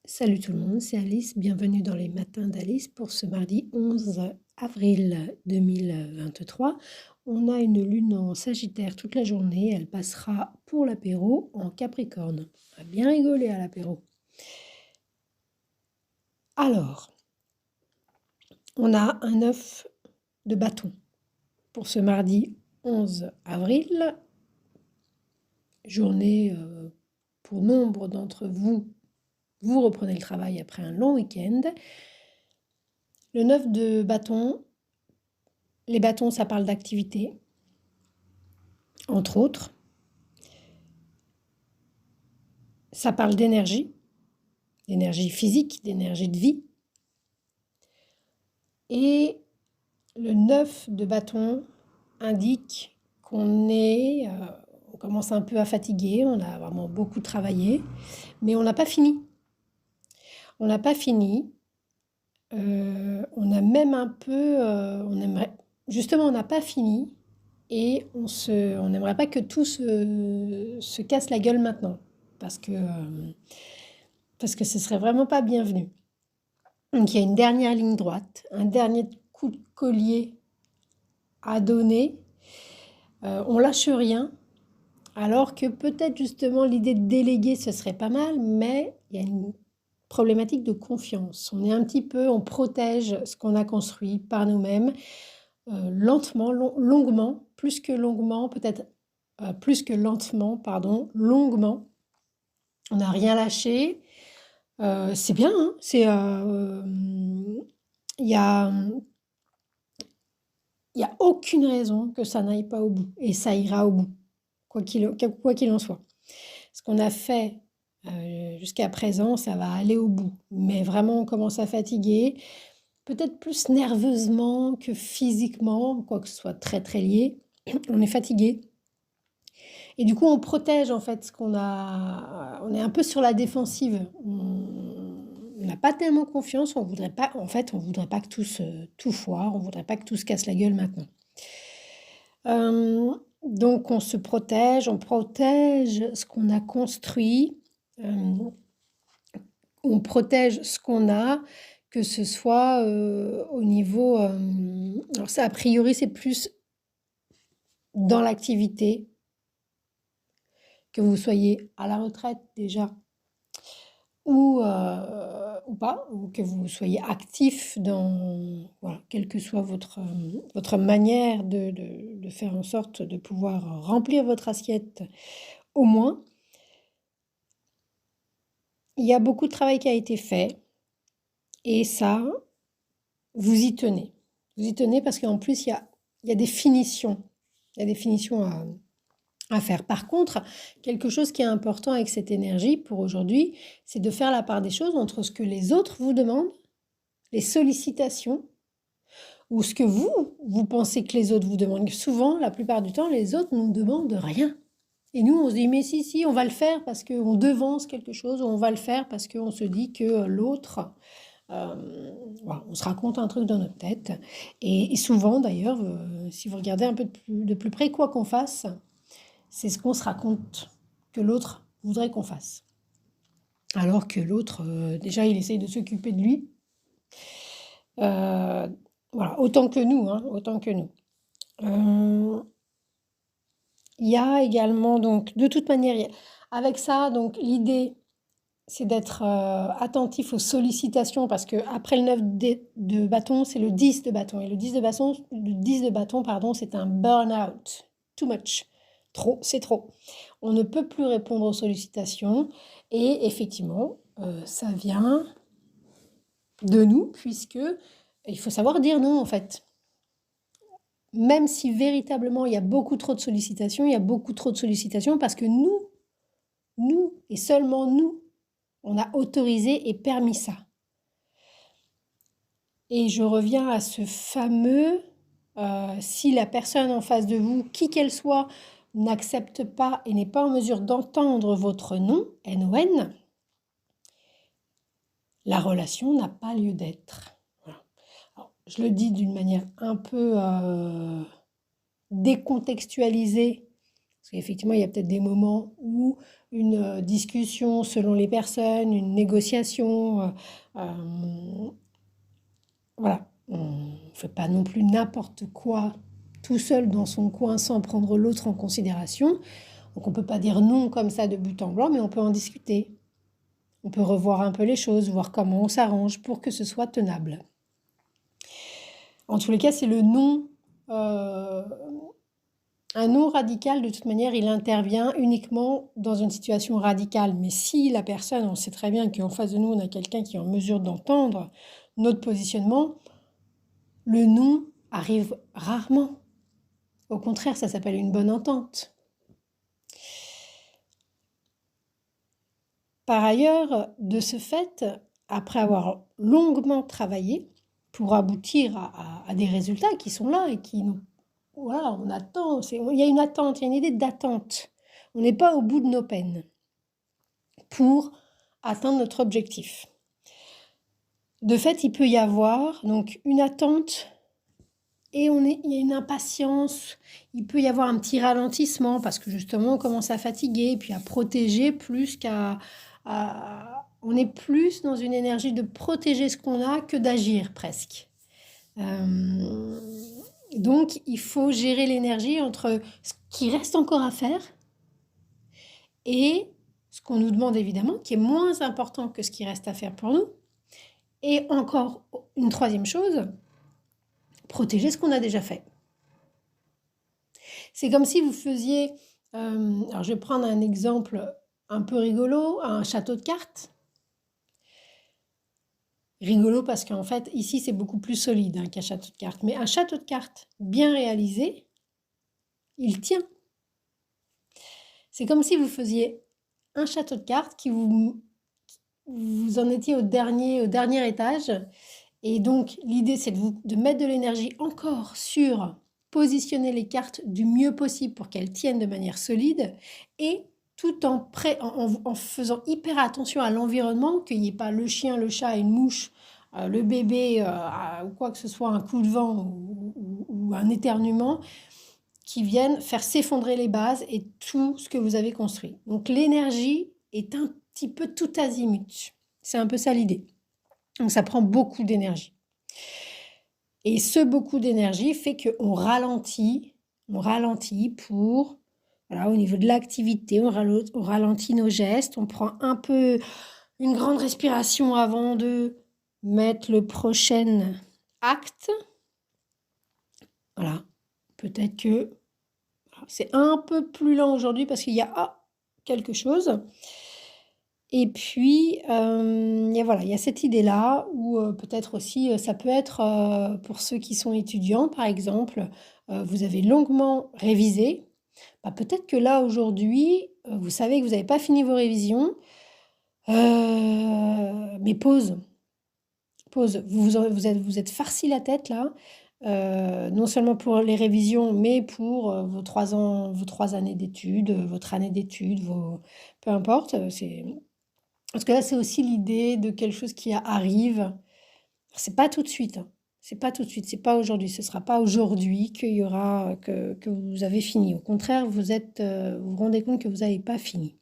Salut tout le monde, c'est Alice. Bienvenue dans les matins d'Alice pour ce mardi 11 avril 2023. On a une lune en Sagittaire toute la journée. Elle passera pour l'apéro en Capricorne. On va bien rigoler à l'apéro. Alors, on a un 9 de bâton pour ce mardi 11 avril. Journée pour nombre d'entre vous. Vous reprenez le travail après un long week-end. Le 9 de bâton, les bâtons, ça parle d'activité, entre autres. Ça parle d'énergie physique, d'énergie de vie. Et le 9 de bâton indique on commence un peu à fatiguer, on a vraiment beaucoup travaillé, mais on n'a pas fini. On n'a pas fini. On a même un peu, justement, on n'a pas fini et on n'aimerait pas que tout se casse la gueule maintenant parce que ce serait vraiment pas bienvenu. Donc il y a une dernière ligne droite, un dernier coup de collier à donner. On lâche rien, alors que peut-être justement l'idée de déléguer ce serait pas mal, mais il y a une problématique de confiance. On protège ce qu'on a construit par nous-mêmes, lentement, longuement, plus que longuement, peut-être plus que lentement, pardon, longuement. On n'a rien lâché. C'est bien, hein, il y a aucune raison que ça n'aille pas au bout et ça ira au bout, quoi qu'il en soit. Ce qu'on a fait jusqu'à présent, ça va aller au bout, mais vraiment on commence à fatiguer, peut-être plus nerveusement que physiquement, quoique ce soit très très lié. On est fatigué et du coup on protège en fait ce qu'on a. On est un peu sur la défensive. On n'a pas tellement confiance, on voudrait pas que tout foire, on voudrait pas que tout se casse la gueule maintenant. Donc on se protège, on protège ce qu'on a construit, on protège ce qu'on a, que ce soit au niveau... alors ça, a priori, c'est plus dans l'activité, que vous soyez à la retraite déjà, ou pas, ou que vous soyez actif dans, voilà, quelle que soit votre manière de faire en sorte de pouvoir remplir votre assiette au moins. Il y a beaucoup de travail qui a été fait et ça, vous y tenez. Vous y tenez parce qu'en plus, il y a des finitions. Il y a des finitions à faire. Par contre, quelque chose qui est important avec cette énergie pour aujourd'hui, c'est de faire la part des choses entre ce que les autres vous demandent, les sollicitations, ou ce que vous pensez que les autres vous demandent. Souvent, la plupart du temps, les autres ne nous demandent rien. Et nous, on se dit, mais si, on va le faire parce qu'on devance quelque chose, ou on va le faire parce qu'on se dit que l'autre... voilà, on se raconte un truc dans notre tête. Et souvent, d'ailleurs, si vous regardez un peu de plus près, quoi qu'on fasse, c'est ce qu'on se raconte que l'autre voudrait qu'on fasse. Alors que l'autre, déjà, il essaye de s'occuper de lui. Voilà, autant que nous, hein, autant que nous. Il y a également, donc, de toute manière, avec ça, donc, l'idée, c'est d'être attentif aux sollicitations parce que après le 9 de bâton, c'est le 10 de bâton. Et le 10 de bâton, pardon, c'est un burn-out. Too much. Trop, c'est trop. On ne peut plus répondre aux sollicitations. Et effectivement, ça vient de nous puisque il faut savoir dire non en fait. Même si véritablement il y a beaucoup trop de sollicitations, parce que nous et seulement nous, on a autorisé et permis ça. Et je reviens à ce fameux, si la personne en face de vous, qui qu'elle soit, n'accepte pas et n'est pas en mesure d'entendre votre nom, NON, la relation n'a pas lieu d'être. Voilà. Alors, je le dis d'une manière un peu décontextualisée, parce qu'effectivement, il y a peut-être des moments où une discussion selon les personnes, une négociation. Euh, voilà, on ne fait pas non plus n'importe quoi tout seul dans son coin sans prendre l'autre en considération. Donc on ne peut pas dire non comme ça de but en blanc, mais on peut en discuter. On peut revoir un peu les choses, voir comment on s'arrange pour que ce soit tenable. En tous les cas, c'est le non. Un non radical, de toute manière, il intervient uniquement dans une situation radicale. Mais si la personne, on sait très bien qu'en face de nous, on a quelqu'un qui est en mesure d'entendre notre positionnement, le non arrive rarement. Au contraire, ça s'appelle une bonne entente. Par ailleurs, de ce fait, après avoir longuement travaillé pour aboutir à des résultats qui sont là et qui nous... Voilà, on attend, il y a une attente, il y a une idée d'attente. On n'est pas au bout de nos peines pour atteindre notre objectif. De fait, il peut y avoir donc une attente et il y a une impatience, il peut y avoir un petit ralentissement parce que justement on commence à fatiguer, puis à protéger plus on est plus dans une énergie de protéger ce qu'on a que d'agir presque. Donc il faut gérer l'énergie entre ce qui reste encore à faire et ce qu'on nous demande évidemment, qui est moins important que ce qui reste à faire pour nous. Et encore une troisième chose, protéger ce qu'on a déjà fait. C'est comme si vous faisiez, alors je vais prendre un exemple un peu rigolo, un château de cartes. Rigolo parce qu'en fait, ici, c'est beaucoup plus solide qu'un château de cartes. Mais un château de cartes bien réalisé, il tient. C'est comme si vous faisiez un château de cartes qui vous en étiez au dernier étage. Et donc, l'idée, c'est de mettre de l'énergie encore sur positionner les cartes du mieux possible pour qu'elles tiennent de manière solide et tout en faisant hyper attention à l'environnement, qu'il n'y ait pas le chien, le chat, une mouche, le bébé ou quoi que ce soit, un coup de vent ou un éternuement qui viennent faire s'effondrer les bases et tout ce que vous avez construit. Donc l'énergie est un petit peu tout azimut. C'est un peu ça l'idée. Donc ça prend beaucoup d'énergie. Et ce beaucoup d'énergie fait qu'on ralentit pour, voilà, au niveau de l'activité, on ralentit nos gestes, on prend un peu une grande respiration avant de mettre le prochain acte. Voilà, peut-être que c'est un peu plus lent aujourd'hui parce qu'il y a quelque chose. Et puis, il y a cette idée-là où peut-être aussi, ça peut être pour ceux qui sont étudiants, par exemple, vous avez longuement révisé. Bah, peut-être que là, aujourd'hui, vous savez que vous n'avez pas fini vos révisions, mais pause. Vous êtes farci la tête là, non seulement pour les révisions, mais pour vos 3 années d'études, votre année d'études, peu importe. Parce que là, c'est aussi l'idée de quelque chose qui arrive. C'est pas tout de suite. C'est pas tout de suite. C'est pas aujourd'hui. Ce sera pas aujourd'hui qu'il y aura que vous avez fini. Au contraire, vous vous rendez compte que vous n'avez pas fini.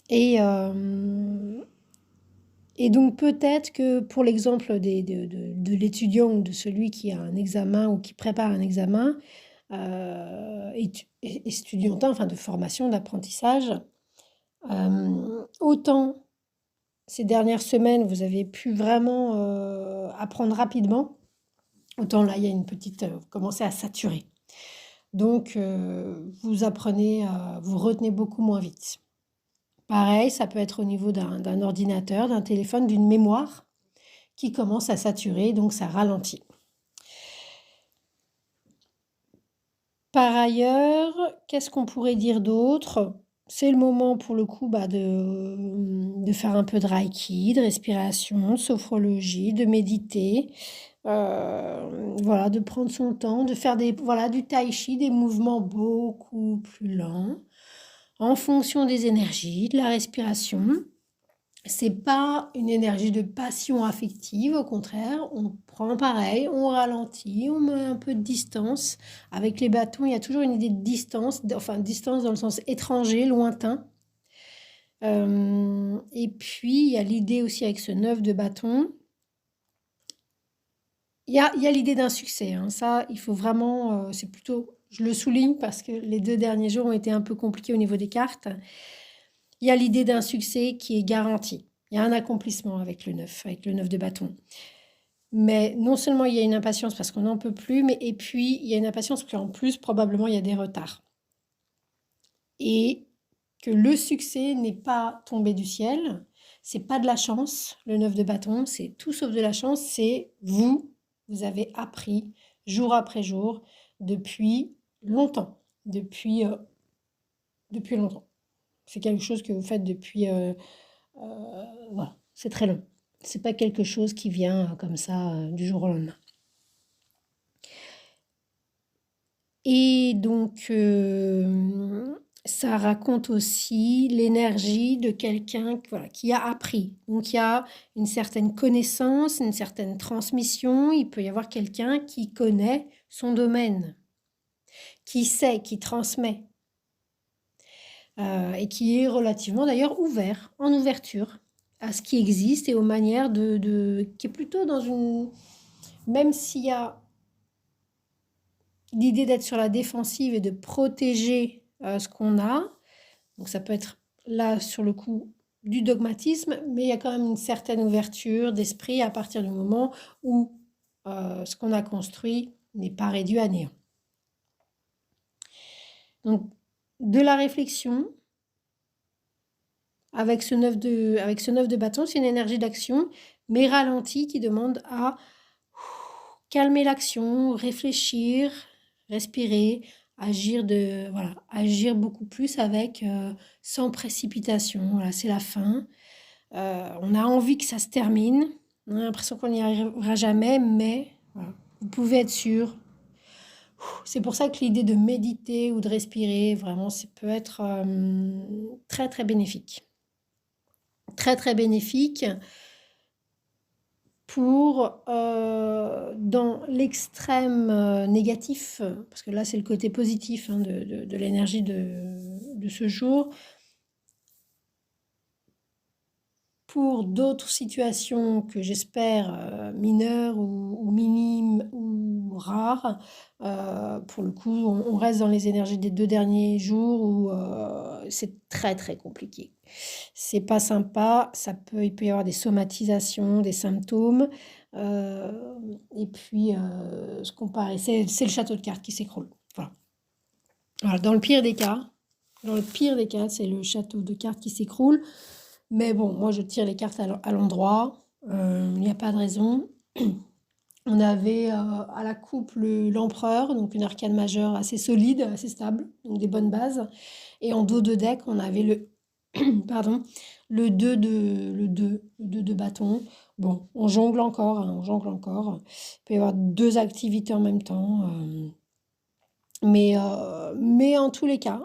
Et donc peut-être que pour l'exemple de l'étudiant ou de celui qui a un examen ou qui prépare un examen, estudiantin, enfin de formation, d'apprentissage, autant ces dernières semaines, vous avez pu vraiment apprendre rapidement, autant là, il y a une petite... vous commencez à saturer. Donc, vous apprenez, vous retenez beaucoup moins vite. Pareil, ça peut être au niveau d'un ordinateur, d'un téléphone, d'une mémoire qui commence à saturer, donc ça ralentit. Par ailleurs, qu'est-ce qu'on pourrait dire d'autre ? C'est le moment pour le coup de faire un peu de Reiki, de respiration, de sophrologie, de méditer, de prendre son temps, de faire du tai chi, des mouvements beaucoup plus lents, en fonction des énergies, de la respiration. C'est pas une énergie de passion affective, au contraire, on prend pareil, on ralentit, on met un peu de distance. Avec les bâtons, il y a toujours une idée de distance, enfin distance dans le sens étranger, lointain. Et puis, il y a l'idée aussi avec ce 9 de bâton. Il y a l'idée d'un succès, hein. Ça, il faut vraiment, c'est plutôt, je le souligne parce que les 2 derniers jours ont été un peu compliqués au niveau des cartes. Il y a l'idée d'un succès qui est garanti. Il y a un accomplissement avec le 9 de bâton. Mais non seulement il y a une impatience parce qu'on n'en peut plus, mais et puis il y a une impatience parce qu'en plus, probablement, il y a des retards. Et que le succès n'est pas tombé du ciel, c'est pas de la chance, le 9 de bâton, c'est tout sauf de la chance, c'est vous avez appris jour après jour depuis longtemps, depuis longtemps. C'est quelque chose que vous faites depuis, voilà, c'est très long. C'est pas quelque chose qui vient comme ça du jour au lendemain. Et donc, ça raconte aussi l'énergie de quelqu'un voilà, qui a appris. Donc, il y a une certaine connaissance, une certaine transmission. Il peut y avoir quelqu'un qui connaît son domaine, qui sait, qui transmet, et qui est relativement d'ailleurs ouvert, en ouverture à ce qui existe et aux manières qui est plutôt dans une... Même s'il y a l'idée d'être sur la défensive et de protéger ce qu'on a, donc ça peut être là sur le coup du dogmatisme, mais il y a quand même une certaine ouverture d'esprit à partir du moment où ce qu'on a construit n'est pas réduit à néant. Donc de la réflexion, avec ce 9 de bâton, c'est une énergie d'action, mais ralentie qui demande à calmer l'action, réfléchir, respirer, agir beaucoup plus avec sans précipitation. Voilà, c'est la fin. On a envie que ça se termine. On a l'impression qu'on n'y arrivera jamais, mais voilà, vous pouvez être sûr. C'est pour ça que l'idée de méditer ou de respirer, vraiment, ça peut être très très bénéfique. Très très bénéfique pour, dans l'extrême négatif, parce que là c'est le côté positif hein, de l'énergie de ce jour, pour d'autres situations que j'espère mineures ou minimes ou rares, pour le coup on reste dans les énergies des 2 derniers jours où c'est très très compliqué. C'est pas sympa, il peut y avoir des somatisations, des symptômes, et puis se comparer, c'est le château de cartes qui s'écroule. Voilà. Voilà, dans le pire des cas, c'est le château de cartes qui s'écroule. Mais bon, moi je tire les cartes à l'endroit, il n'y a pas de raison. On avait à la coupe l'empereur, donc une arcane majeure assez solide, assez stable, donc des bonnes bases. Et en dos de deck, on avait pardon, le 2 de bâton. Bon, on jongle encore, hein, on jongle encore. Il peut y avoir 2 activités en même temps. Mais en tous les cas,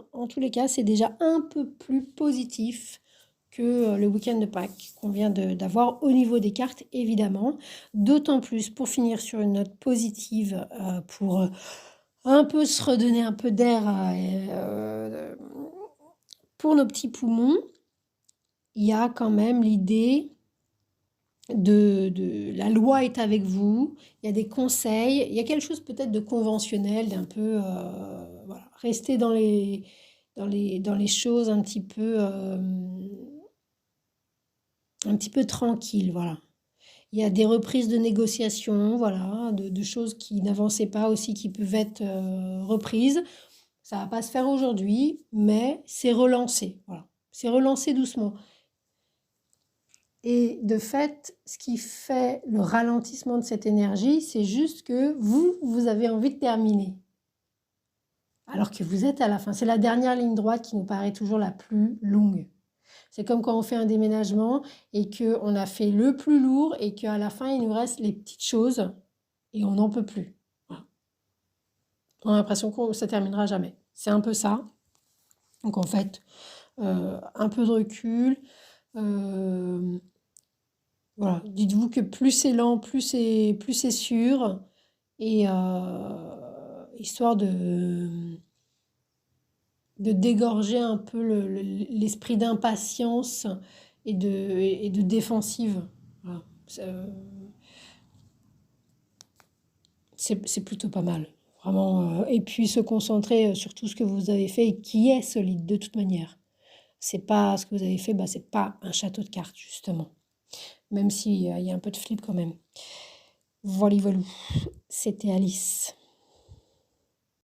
c'est déjà un peu plus positif que le week-end de Pâques qu'on vient d'avoir au niveau des cartes, évidemment. D'autant plus, pour finir sur une note positive, pour un peu se redonner un peu d'air pour nos petits poumons, il y a quand même l'idée de la loi est avec vous, il y a des conseils, il y a quelque chose peut-être de conventionnel, d'un peu, voilà, rester dans les choses un petit peu tranquille, voilà. Il y a des reprises de négociations, voilà, de choses qui n'avançaient pas aussi, qui peuvent être reprises. Ça va pas se faire aujourd'hui, mais c'est relancé, voilà. C'est relancé doucement. Et de fait, ce qui fait le ralentissement de cette énergie, c'est juste que vous avez envie de terminer. Alors que vous êtes à la fin. C'est la dernière ligne droite qui nous paraît toujours la plus longue. C'est comme quand on fait un déménagement et qu'on a fait le plus lourd et qu'à la fin, il nous reste les petites choses et on n'en peut plus. Voilà. On a l'impression que ça ne terminera jamais. C'est un peu ça. Donc en fait, un peu de recul, Voilà, dites-vous que plus c'est lent, plus c'est sûr et histoire de dégorger un peu l'esprit d'impatience et de défensive. Voilà. C'est plutôt pas mal. Vraiment. Et puis se concentrer sur tout ce que vous avez fait et qui est solide de toute manière. C'est pas ce que vous avez fait, bah, c'est pas un château de cartes, justement. Même s'il y a un peu de flip quand même. Voilà, voilà. C'était Alice.